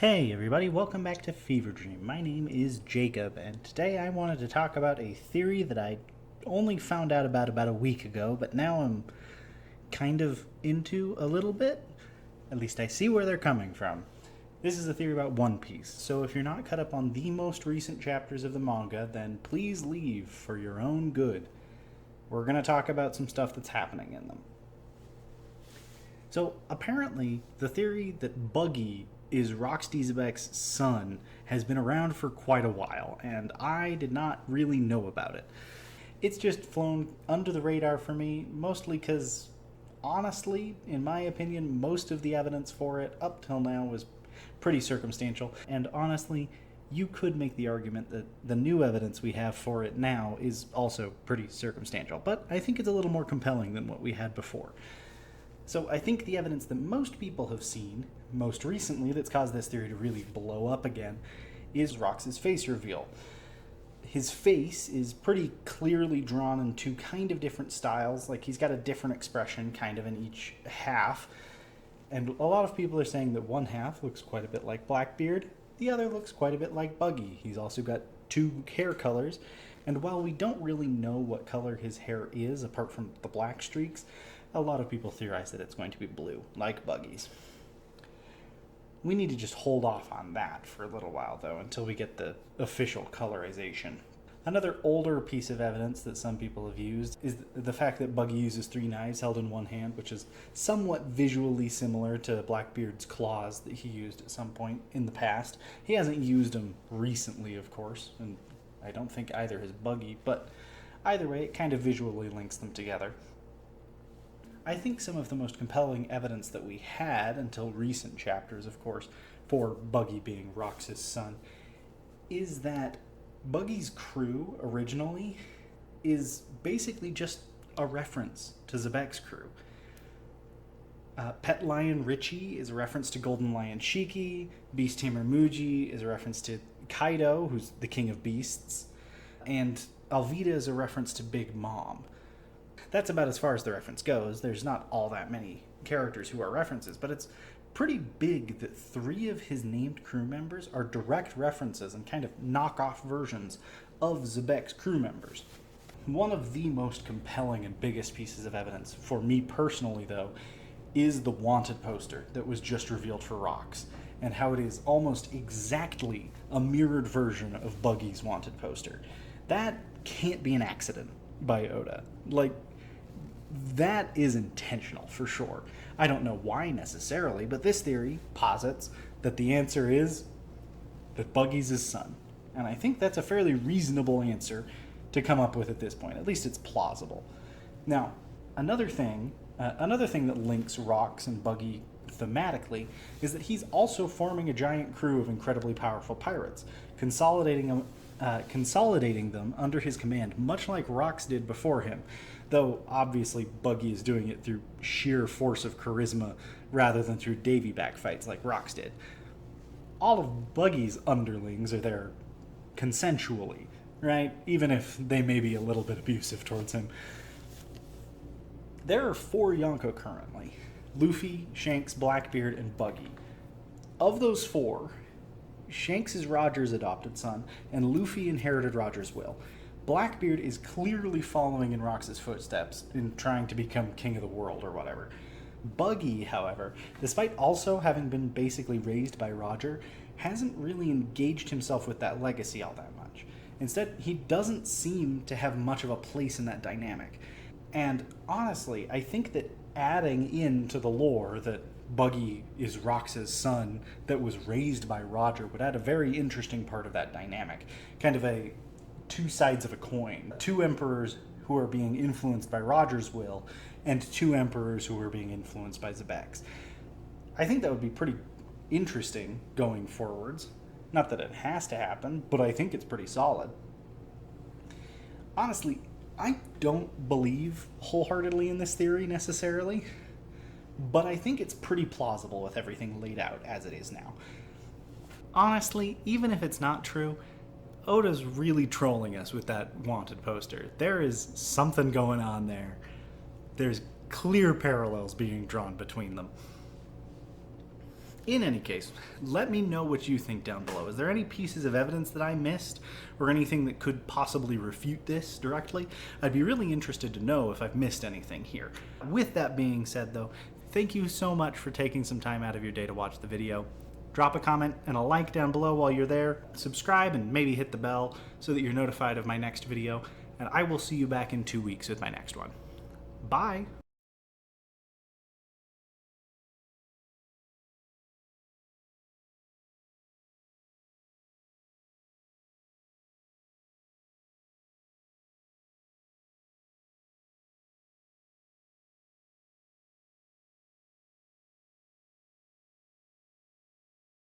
Hey everybody, welcome back to Fever Dream. My name is Jacob, and today I wanted to talk about a theory that I only found out about a week ago, but now I'm kind of into a little bit. At least I see where they're coming from. This is a theory about One Piece, so if you're not caught up on the most recent chapters of the manga, then please leave for your own good. We're going to talk about some stuff that's happening in them. So apparently, the theory that Buggy is Rocksteady Xebec's son has been around for quite a while, and I did not really know about it. It's just flown under the radar for me, mostly because, honestly, in my opinion, most of the evidence for it up till now was pretty circumstantial, and honestly, you could make the argument that the new evidence we have for it now is also pretty circumstantial, but I think it's a little more compelling than what we had before. So I think the evidence that most people have seen, most recently, that's caused this theory to really blow up again, is Rox's face reveal. His face is pretty clearly drawn in two kind of different styles, like he's got a different expression kind of in each half, and a lot of people are saying that one half looks quite a bit like Blackbeard, the other looks quite a bit like Buggy. He's also got two hair colors, and while we don't really know what color his hair is apart from the black streaks, a lot of people theorize that it's going to be blue, like Buggy's. We need to just hold off on that for a little while, though, until we get the official colorization. Another older piece of evidence that some people have used is the fact that Buggy uses three knives held in one hand, which is somewhat visually similar to Blackbeard's claws that he used at some point in the past. He hasn't used them recently, of course, and I don't think either has Buggy, but either way, it kind of visually links them together. I think some of the most compelling evidence that we had, until recent chapters, of course, for Buggy being Rox's son, is that Buggy's crew originally is basically just a reference to Xebec's crew. Pet Lion Richie is a reference to Golden Lion Shiki. Beast Tamer Muji is a reference to Kaido, who's the king of beasts. And Alvida is a reference to Big Mom. That's about as far as the reference goes. There's not all that many characters who are references, but it's pretty big that three of his named crew members are direct references and kind of knockoff versions of Xebec's crew members. One of the most compelling and biggest pieces of evidence, for me personally though, is the wanted poster that was just revealed for Rox, and how it is almost exactly a mirrored version of Buggy's wanted poster. That can't be an accident by Oda. That is intentional, for sure. I don't know why necessarily, but this theory posits that the answer is that Buggy's his son. And I think that's a fairly reasonable answer to come up with at this point. At least it's plausible. Now, another thing that links Rox and Buggy thematically is that he's also forming a giant crew of incredibly powerful pirates, consolidating them under his command, much like Rox did before him. Though, obviously, Buggy is doing it through sheer force of charisma rather than through Davy back fights like Rox did. All of Buggy's underlings are there consensually, right? Even if they may be a little bit abusive towards him. There are 4 Yonko currently: Luffy, Shanks, Blackbeard, and Buggy. Of those 4, Shanks is Roger's adopted son, and Luffy inherited Roger's will. Blackbeard is clearly following in Rox's footsteps in trying to become king of the world or whatever. Buggy, however, despite also having been basically raised by Roger, hasn't really engaged himself with that legacy all that much. Instead, he doesn't seem to have much of a place in that dynamic. And honestly, I think that adding into the lore that Buggy is Rox's son that was raised by Roger would add a very interesting part of that dynamic. Kind of a two sides of a coin. 2 emperors who are being influenced by Roger's will, and 2 emperors who are being influenced by Xebec's. I think that would be pretty interesting going forwards. Not that it has to happen, but I think it's pretty solid. Honestly, I don't believe wholeheartedly in this theory necessarily, but I think it's pretty plausible with everything laid out as it is now. Honestly, even if it's not true, Oda's really trolling us with that wanted poster. There is something going on there. There's clear parallels being drawn between them. In any case, let me know what you think down below. Is there any pieces of evidence that I missed, or anything that could possibly refute this directly? I'd be really interested to know if I've missed anything here. With that being said though, thank you so much for taking some time out of your day to watch the video. Drop a comment and a like down below while you're there. Subscribe and maybe hit the bell so that you're notified of my next video. And I will see you back in 2 weeks with my next one. Bye!